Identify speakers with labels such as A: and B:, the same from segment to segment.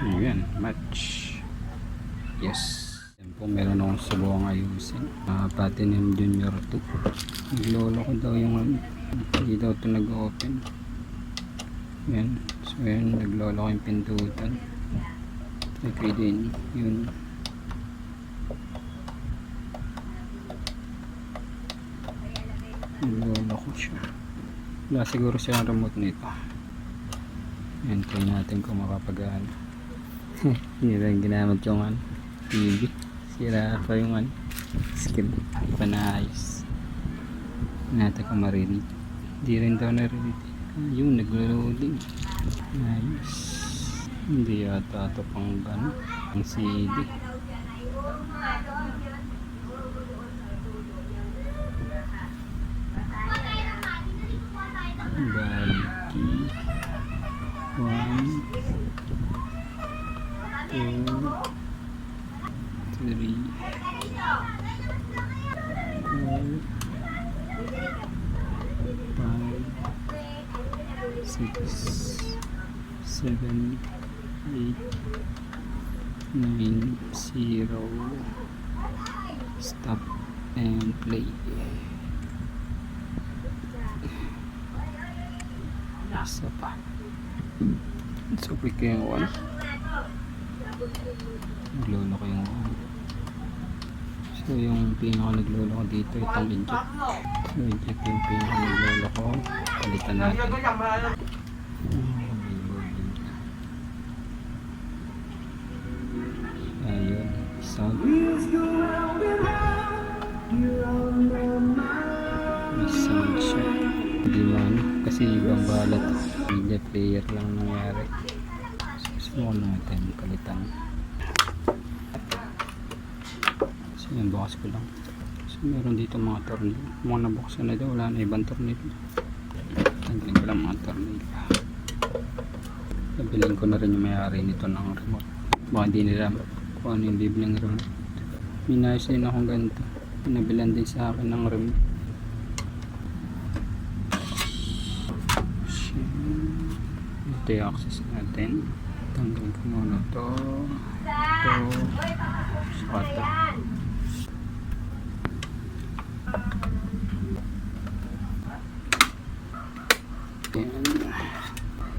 A: Ayan, match. Yes. Yan po, meron akong subukang ayusin. Platinum Junior 2. Naglolo ko daw yung hindi daw ito nag-open. Yan. So yan, naglolo ko yung pindutan. Okay din. Yun. Naglolo ko siya. Wala siguro siya remote nito. Yan, try natin kung makapag-ano. Hindi rin ginamit yung TV. Sira pa yung screen. Panaayos. Natin kung marinig. Hindi rin daw narinig. Yung naglo-loading. Ayos. Hindi yata ito pang gano'n. Ang CD. Baliki. 1, 2, 3, 4, 5, 6, 7, 8, 9, 0. Stop and play. Isa pa. So quick yung naglolo ko yung so yung pinaka naglolo ko dito itong inject. So inject yung pinaka naglolo ko, palitan natin. Ayun, sound may sound siya. Hindi man kasi ibang balat, media player lang nangyari. So natin palitan. So yan, bukas ko lang. So meron dito mga tornilyo. Mga nabuksan na daw, wala na ibang tornilyo. Tanggalin ko lang mga tornilyo. Nabiling ko na rin yung may-ari nito ng remote. Baka hindi nila kung ano yung bibiling remote. Minayos din akong ganito. Pinabilan din sa akin ng remote. Ito yung access natin. Tanggalin ko muna ito. Saka ito. Ayan.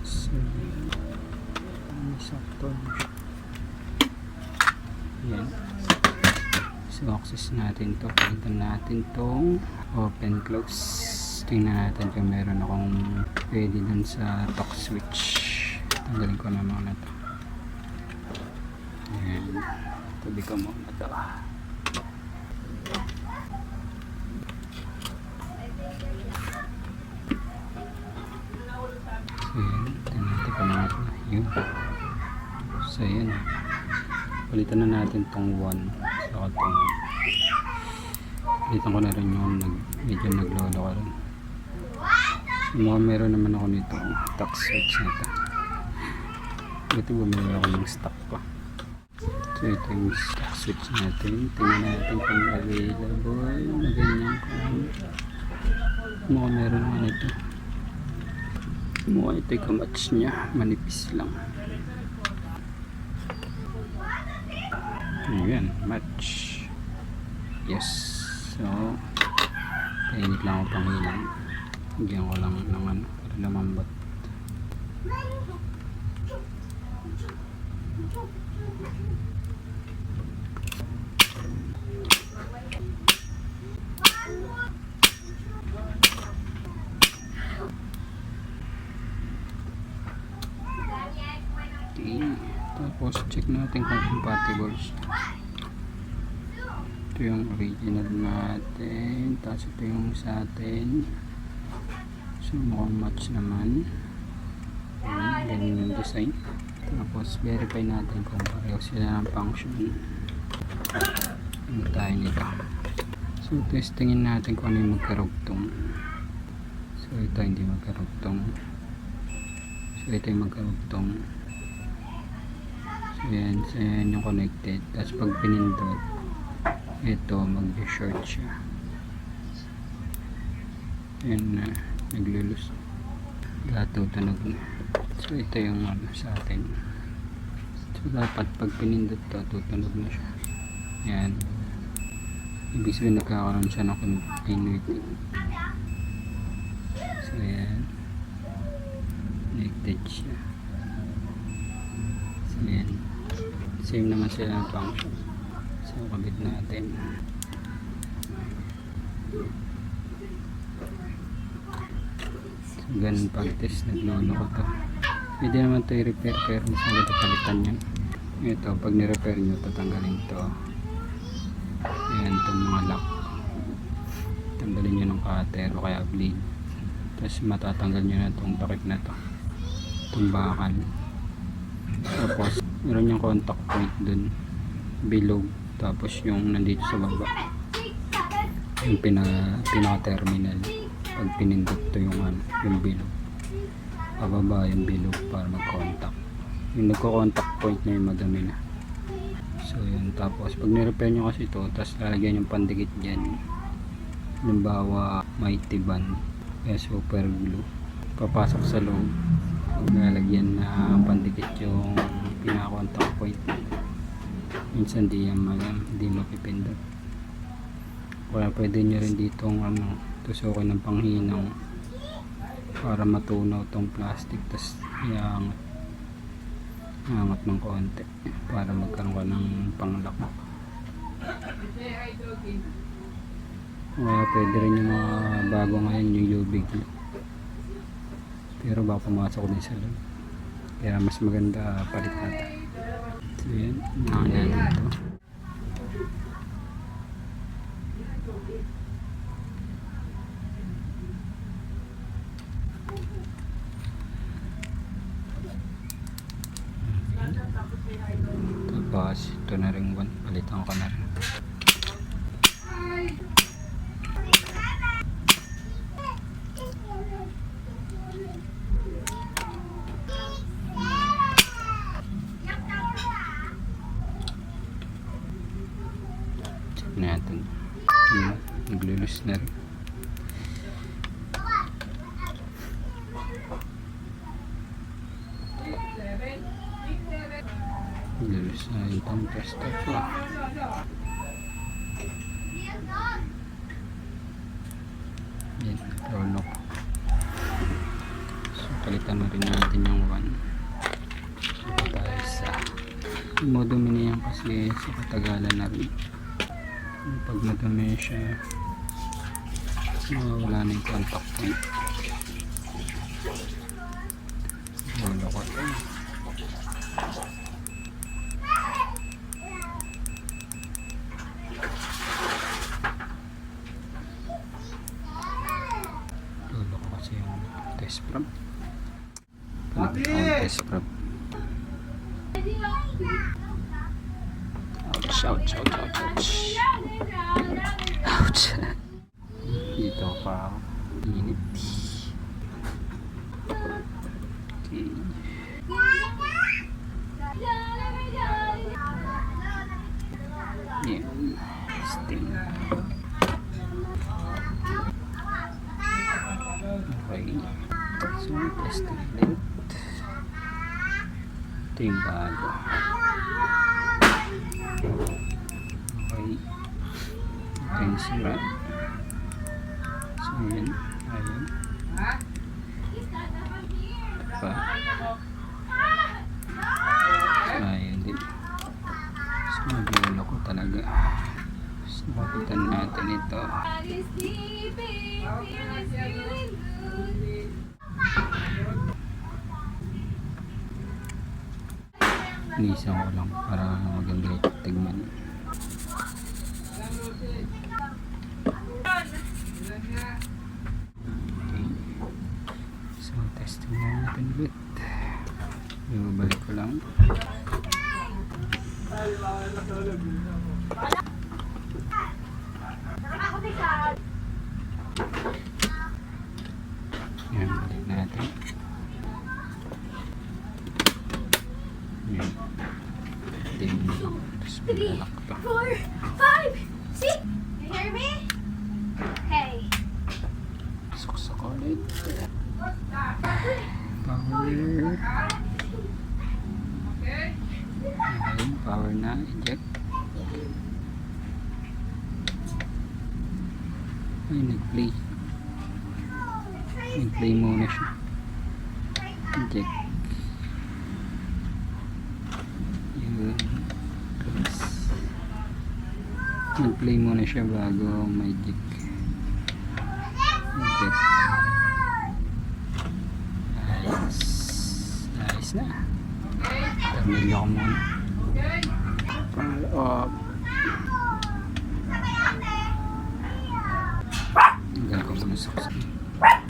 A: So, sakto. Ayan. So, access natin to. Palitan natin tong open close. Tingnan natin kung meron akong pwede dun sa talk switch. Tanggalin ko na muna ito. Ayan. Tabi ko muna ito. So ayan. Tingnan natin kung natin. Yun. So ayan. Palitan na natin tong 1. Saka tong palitan ko na rin yung medyo naglolo ko rin. Meron naman ako nito talk switch nito. Ito bumili ako ng stock pa. So ito yung stock switch natin. Tingnan natin kung available na ganyan kung meron naman ito. Ito yung kamatch nya, manipis lang. Ayan, match. Yes. So kainit lang ako pangilan. Higyan ko lang ng para lumambot. Okay. Tapos check natin kung compatible siya. Ito yung original natin. Tapos ito yung sa atin. So mukhang match naman. Ganyan yung design. Tapos verify natin kung pareho sila ng function. Ano tayo nito. So testingin natin kung ano yung magkarugtong. So ito hindi magkarugtong. So ito yung magkarugtong. So yan yung connected. Tapos pag pinindot, ito mag-short siya. Yan na. Naglulus. Gato tunog na. So ito yung sa atin. So So dapat pag pinindot to, tutunog na siya. Yan. Ibig sabihin nagkakaroon siya ng continuity. So yan. Connected siya. So yan. Same naman sila ng function. So kabit natin. So ganun pag-test, naglolo ko to. Pwede naman ito i-repair pero mas maganda palitan yan. Ito, pag ni-repair nyo, tatanggalin to. Ayan, itong mga lock. Tanggalin nyo ng cutter o kaya blade. Tapos matatanggal nyo na itong takip na to. Itong bakal. Tapos, meron yung contact point dun. Bilog. Tapos yung nandito sa baba. Yung pinaka-terminal. Pag pinindot to yung bilog. Pababa yung bilog para mag-contact. Yung nagko-contact point na yung madami na. So yun, tapos pag nirepair nyo kasi ito, tapos lalagyan yung pandikit dyan. Halimbawa, mighty band, kaya super glue. Papasok sa loob, pag nalagyan na pandikit yung pinaka-contact point. Minsan di mapipindot. Kaya pwede nyo rin ditong tusukin ng panghinang para matunaw tong plastic, tapos iangat ng konti para magkaroon ka ng panglak. Kaya pwede rin yung mga bago ngayon yung UV glue, pero baka pumasok din sa loob, kaya mas maganda palit natin. So yan, nakanyan dito. Tapos ito na rin one, palitan ko na rin. Check natin. Naglulus na rin. Lulus na itong tester ko. Yan, rolok. So palitan na rin natin yung one. So tayo sa modumi na yan kasi sa katagalan na rin. Pag madumi siya, wala na yung contact point. Rolok ko ito. Test probe. Test probe. Ouch, ouch, ouch, ouch, ouch. Ouch. Dito pa. Init. Okay. Yan. Sting. Okay. So, test ulit. Ito yung bago. Okay. Ito yung sira. So, yun. Ayun. Ito pa. So, ayun din. So, magulo ko talaga. So, makitan natin ito. Inisan ko lang para maganda yung tigman. Okay. So testing na natin ulit. Ibabalik ko lang. Yan, balik natin. Yan. Then, tapos pinalak pa.
B: 4, 5, 6. You hear me? Hey.
A: Pasok sa ulit. Power. power na, eject. Ay, nag-play. Nag-play muna siya. Eject. Yun. Close. Nag-play muna siya bago may eject. Eject. Ayos. Ayos na. Termilyo ko muna. Pang-loob. Tanggal ko muna sa saksak.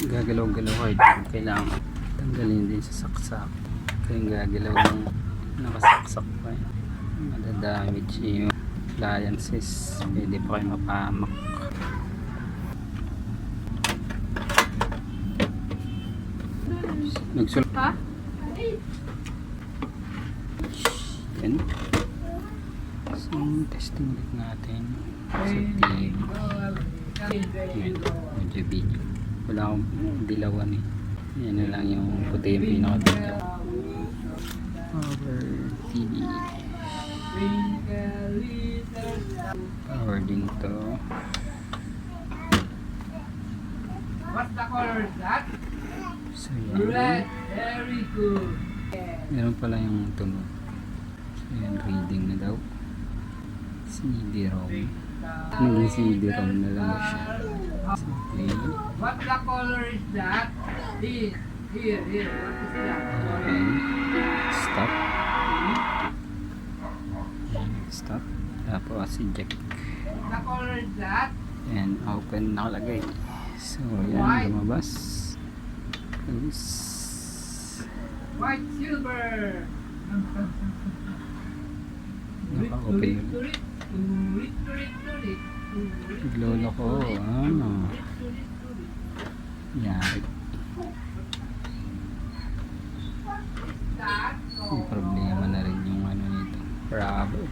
A: Gagalaw-galaw ko. Kailangan tanggalin din sa saksak. Kaya yung gagalaw ng nakasaksak pa. Madadamage yung appliances. Pwede pa kayo mapahamak. Nagsulat.
B: Ha?
A: Yan. So, testing ulit natin sa TV. Yan, medyo video. Wala akong dilawan eh. Yan na lang yung puti yung pinaka-video. Power TV. Power din to.
C: What's the color is that?
A: So,
C: Red.
A: yan.
C: Very good.
A: Meron pala yung tunog. So, yan, reading na daw. CD-ROM. Naging CD-ROM na lang siya. So, play.
C: What the color is that? This. Here. What is that?
A: Okay. Stop. Stop. Tapos eject.
C: The color is that?
A: And open nakalagay. So, yan. Lumabas. Close.
C: White silver.
A: Naka-open. Lolo ko. Ano? Yan. May problema na rin yung ano nito. Rubber.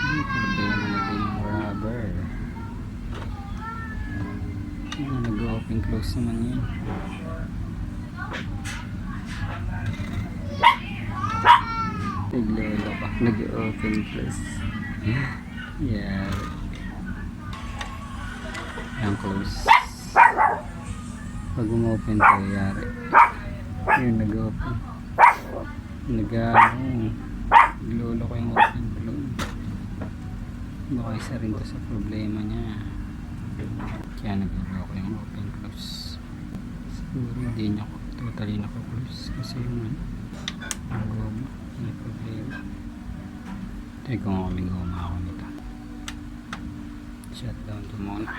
A: May problema na rin yung rubber. Nag-open close naman yun. Naglolo pa. Nag-open close. Yeah. Ayan, close. Pag umopen to, yari. Yun, nag-open. Naglolo ko yung open close. Baka isa rin to sa problema niya. Kaya naglolo ko yung open close. Siguro hindi niya totally naka-close. Kasi yung goma. May problema. Teka nga kami goma ako nito. Shutdown to muna.